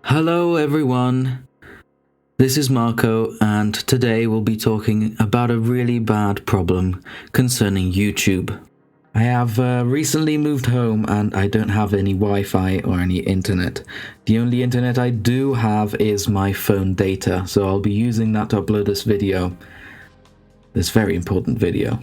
Hello everyone, this is Marco and today we'll be talking about a really bad problem concerning YouTube. I have recently moved home and I don't have any Wi-Fi or any internet. The only internet I do have is my phone data, so I'll be using that to upload this video, this very important video.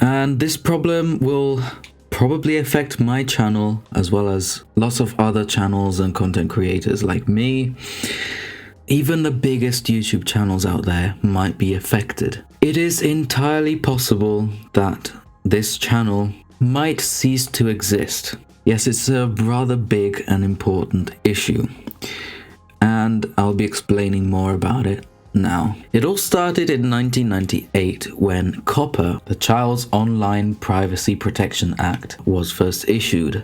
And this problem will probably affect my channel as well as lots of other channels and content creators like me. Even the biggest YouTube channels out there might be affected. It is entirely possible that this channel might cease to exist. Yes, it's a rather big and important issue, and I'll be explaining more about it now. It all started in 1998 when COPPA, the Child's Online Privacy Protection Act, was first issued.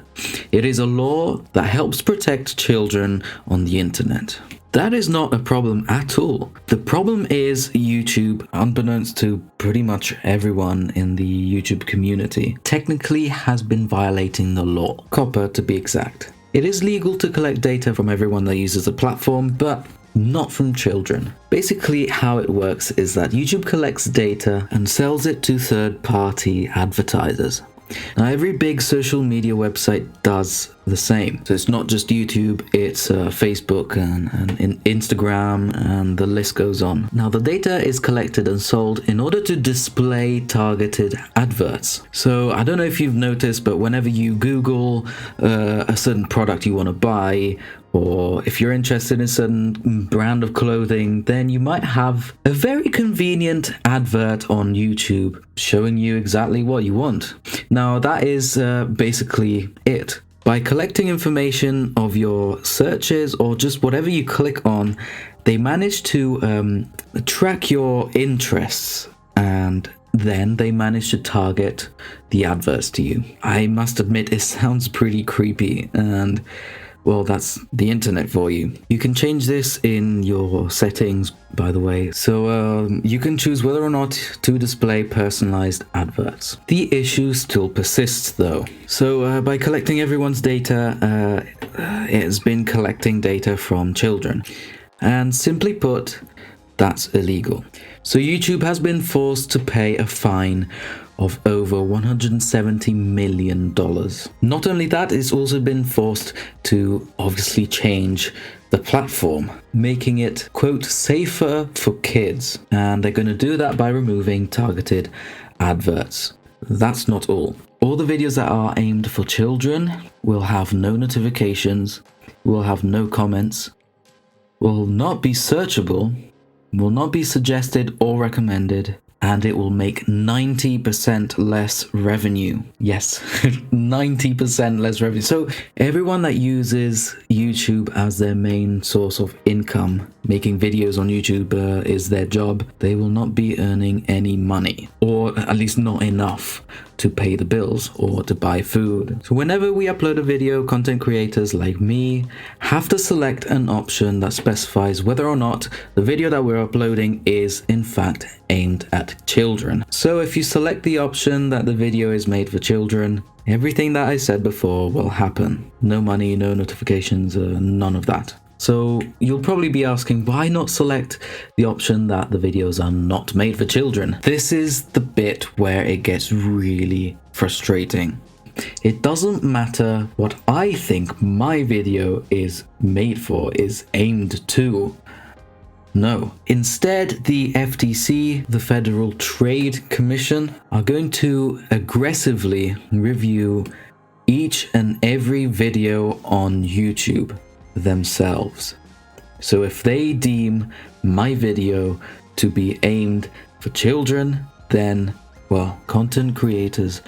It is a law that helps protect children on the internet. That is not a problem at all. The problem is YouTube, unbeknownst to pretty much everyone in the YouTube community, technically has been violating the law, COPPA to be exact. It is legal to collect data from everyone that uses the platform, but not from children. Basically, how it works is that YouTube collects data and sells it to third-party advertisers. Now, every big social media website does the same. So it's not just YouTube, it's Facebook and Instagram, and the list goes on. Now, the data is collected and sold in order to display targeted adverts. So I don't know if you've noticed, but whenever you Google a certain product you want to buy, or if you're interested in a certain brand of clothing, then you might have a very convenient advert on YouTube showing you exactly what you want. Now, that is basically it. By collecting information of your searches or just whatever you click on, they manage to track your interests, and then they manage to target the adverts to you. I must admit, it sounds pretty creepy, and well, that's the internet for you. You can change this in your settings, by the way, so you can choose whether or not to display personalized adverts. The issue still persists though. So by collecting everyone's data, it has been collecting data from children. And simply put, that's illegal. So YouTube has been forced to pay a fine of over $170 million. Not only that, it's also been forced to obviously change the platform, making it, quote, safer for kids. And they're going to do that by removing targeted adverts. That's not all. All the videos that are aimed for children will have no notifications, will have no comments, will not be searchable, will not be suggested or recommended, and it will make 90% less revenue. Yes, 90% less revenue. So everyone that uses YouTube as their main source of income, making videos on YouTube is their job, they will not be earning any money, or at least not enough to pay the bills or to buy food. So whenever we upload a video, content creators like me have to select an option that specifies whether or not the video that we're uploading is in fact aimed at children. So if you select the option that the video is made for children, everything that I said before will happen. No money, no notifications, none of that. So you'll probably be asking, why not select the option that the videos are not made for children? This is the bit where it gets really frustrating. It doesn't matter what I think my video is made for, is aimed to. No. Instead, the FTC, the Federal Trade Commission, are going to aggressively review each and every video on YouTube themselves. So if they deem my video to be aimed for children, then, well, content creators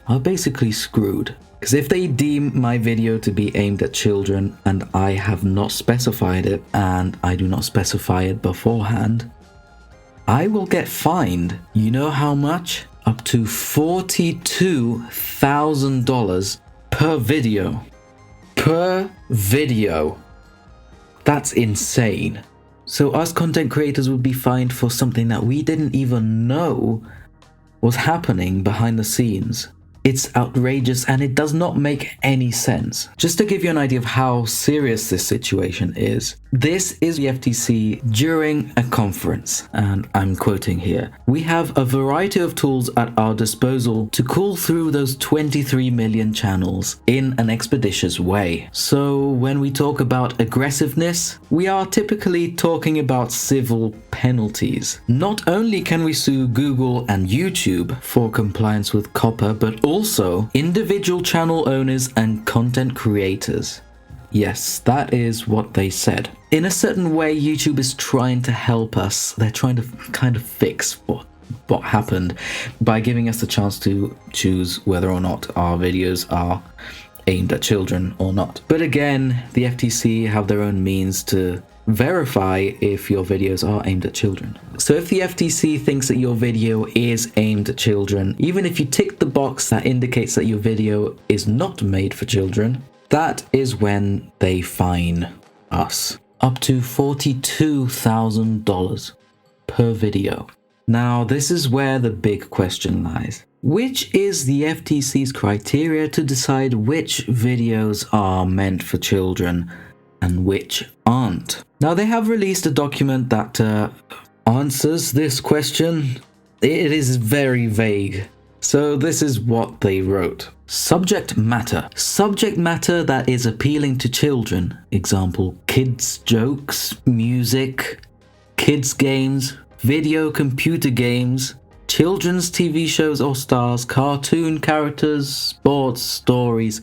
are basically screwed. Because if they deem my video to be aimed at children and I have not specified it, and I do not specify it beforehand, I will get fined. You know how much? Up to $42,000 per video. Per video. That's insane. So us content creators would be fined for something that we didn't even know was happening behind the scenes. It's outrageous and it does not make any sense. Just to give you an idea of how serious this situation is, This is the FTC during a conference, and I'm quoting here. We have a variety of tools at our disposal to cull through those 23 million channels in an expeditious way. So when we talk about aggressiveness, we are typically talking about civil penalties. Not only can we sue Google and YouTube for compliance with COPPA, but also individual channel owners and content creators. Yes, that is what they said. In a certain way, YouTube is trying to help us. They're trying to kind of fix what happened by giving us the chance to choose whether or not our videos are aimed at children or not. But again, the FTC have their own means to verify if your videos are aimed at children. So if the FTC thinks that your video is aimed at children, even if you tick the box that indicates that your video is not made for children, that is when they fine us up to $42,000 per video. Now, this is where the big question lies. Which is the FTC's criteria to decide which videos are meant for children and which aren't? Now, they have released a document that answers this question. It is very vague. So this is what they wrote. Subject matter. Subject matter that is appealing to children. Example, kids' jokes, music, kids' games, video computer games, children's TV shows or stars, cartoon characters, sports, stories,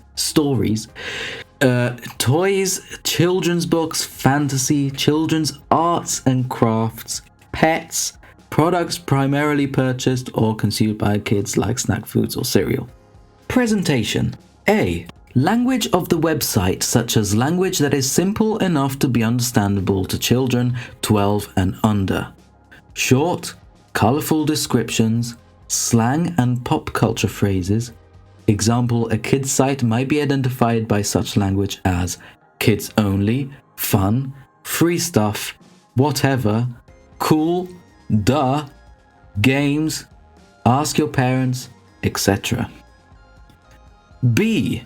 toys, children's books, fantasy, children's arts and crafts, pets, products primarily purchased or consumed by kids like snack foods or cereal. Presentation. A. Language of the website, such as language that is simple enough to be understandable to children 12 and under. Short, colorful descriptions, slang and pop culture phrases. Example, a kid's site might be identified by such language as kids only, fun, free stuff, whatever, cool, duh, games, ask your parents, etc. B.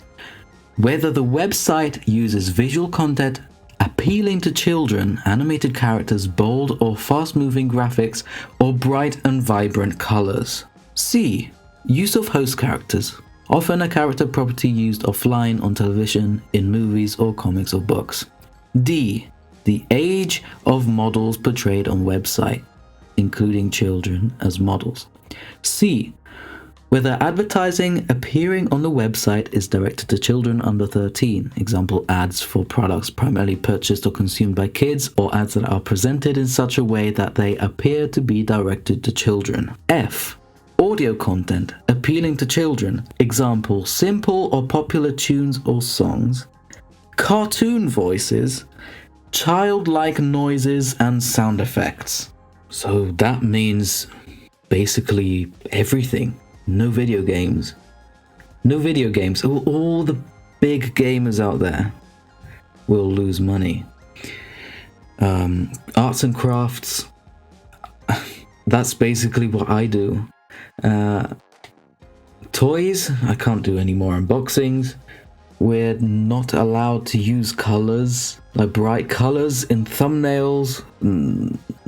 Whether the website uses visual content appealing to children, animated characters, bold or fast-moving graphics, or bright and vibrant colors. C. Use of host characters, often a character property used offline on television, in movies or comics or books. D. The age of models portrayed on website, including children as models. C. Whether advertising appearing on the website is directed to children under 13, example ads for products primarily purchased or consumed by kids, or ads that are presented in such a way that they appear to be directed to children. F. Audio content appealing to children, example simple or popular tunes or songs, cartoon voices, childlike noises and sound effects. So that means basically everything. No video games. No video games. All the big gamers out there will lose money. Arts and crafts. That's basically what I do. Toys. I can't do any more unboxings. We're not allowed to use colors, like bright colors in thumbnails.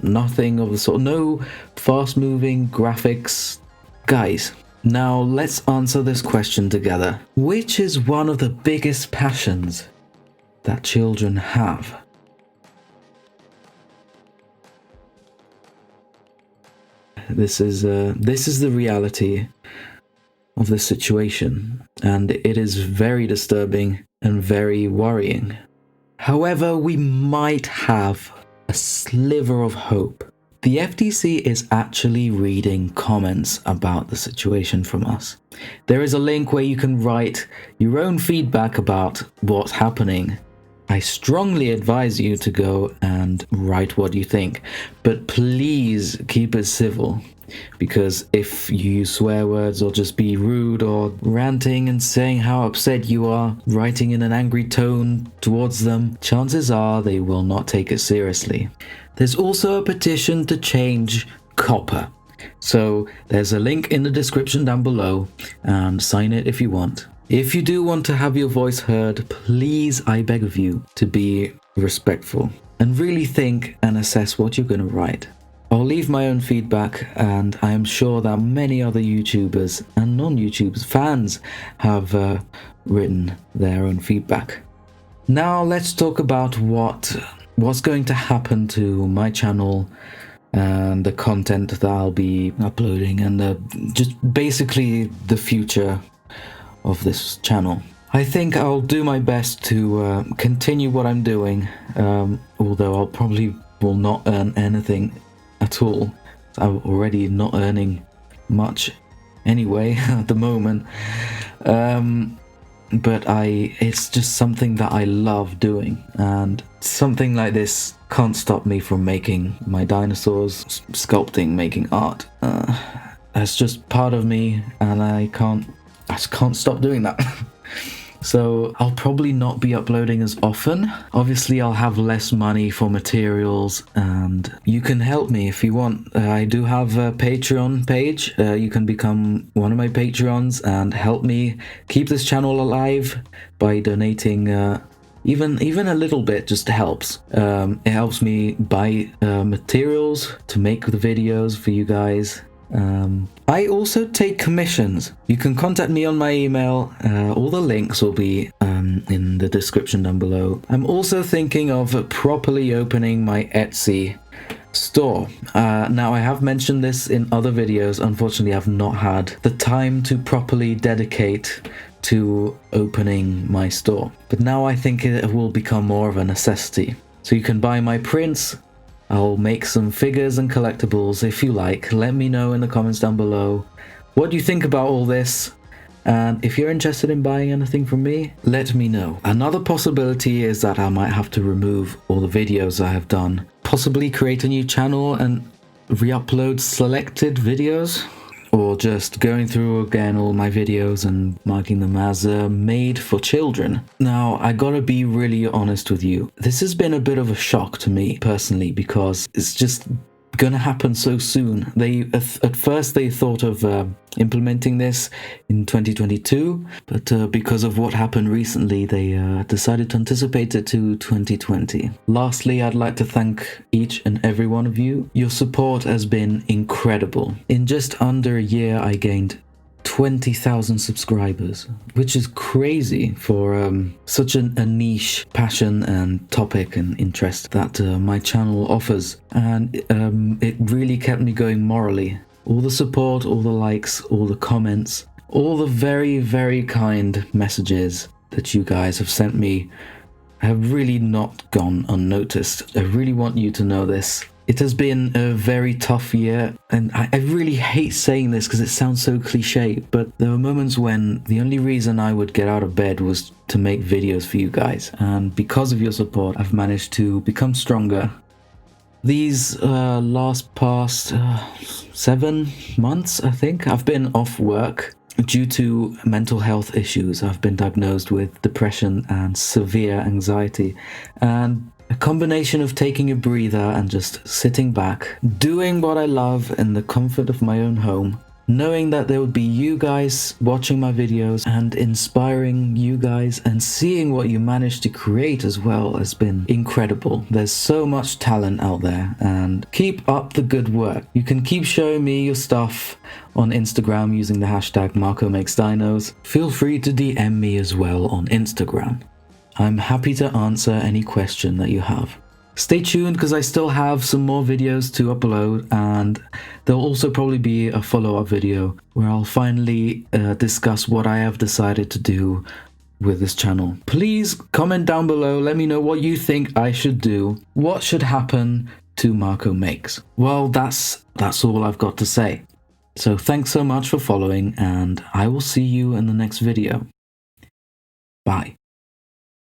Nothing of the sort. No fast-moving graphics. Guys, now let's answer this question together. Which is one of the biggest passions that children have? This is the reality of the situation, and it is very disturbing and very worrying. However, we might have a sliver of hope. The FTC is actually reading comments about the situation from us. There is a link where you can write your own feedback about what's happening. I strongly advise you to go and write what you think, but please keep it civil, because if you use swear words or just be rude or ranting and saying how upset you are, writing in an angry tone towards them, chances are they will not take it seriously. There's also a petition to change COPPA. So there's a link in the description down below, and sign it if you want. If you do want to have your voice heard, please, I beg of you, to be respectful. and really think and assess what you're going to write. I'll leave my own feedback, and I am sure that many other YouTubers and non-YouTubers, fans, have written their own feedback. Now let's talk about what's going to happen to my channel and the content that I'll be uploading, and just basically the future of this channel. I think I'll do my best to continue what I'm doing, although I'll probably will not earn anything at all. I'm already not earning much anyway at the moment, but it's just something that I love doing, and something like this can't stop me from making my dinosaurs, sculpting, making art. That's just part of me, and I just can't stop doing that. So I'll probably not be uploading as often. Obviously, I'll have less money for materials, and you can help me if you want. I do have a Patreon page. You can become one of my Patreons and help me keep this channel alive by donating even a little bit. Just helps. It helps me buy materials to make the videos for you guys. I also take commissions. You can contact me on my email. All the links will be in the description down below. I'm also thinking of properly opening my Etsy store. Now, I have mentioned this in other videos. Unfortunately, I've not had the time to properly dedicate to opening my store. But now I think it will become more of a necessity. So you can buy my prints. I'll make some figures and collectibles if you like. Let me know in the comments down below what you think about all this. And if you're interested in buying anything from me, let me know. Another possibility is that I might have to remove all the videos I have done. Possibly create a new channel and re-upload selected videos. Or just going through again all my videos and marking them as made for children. Now, I gotta be really honest with you. This has been a bit of a shock to me personally, because it's just gonna happen so soon. At first they thought of implementing this in 2022, but because of what happened recently, they decided to anticipate it to 2020. Lastly, I'd like to thank each and every one of you. Your support has been incredible. In just under a year, I gained 20,000 subscribers, which is crazy for such a niche passion and topic and interest that my channel offers, and it really kept me going morally. All the support, all the likes, all the comments, all the very, very kind messages that you guys have sent me have really not gone unnoticed. I really want you to know this. It has been a very tough year, and I really hate saying this because it sounds so cliche, but there were moments when the only reason I would get out of bed was to make videos for you guys, and because of your support, I've managed to become stronger. These past 7 months, I think, I've been off work due to mental health issues. I've been diagnosed with depression and severe anxiety, and a combination of taking a breather and just sitting back, doing what I love in the comfort of my own home, knowing that there would be you guys watching my videos and inspiring you guys, and seeing what you managed to create as well has been incredible. There's so much talent out there, and keep up the good work. You can keep showing me your stuff on Instagram using the hashtag MarcoMakesDinos. Feel free to DM me as well on Instagram. I'm happy to answer any question that you have. Stay tuned because I still have some more videos to upload, and there'll also probably be a follow-up video where I'll finally discuss what I have decided to do with this channel. Please comment down below, let me know what you think I should do. What should happen to Marco Makes? Well, that's all I've got to say. So thanks so much for following, and I will see you in the next video. Bye.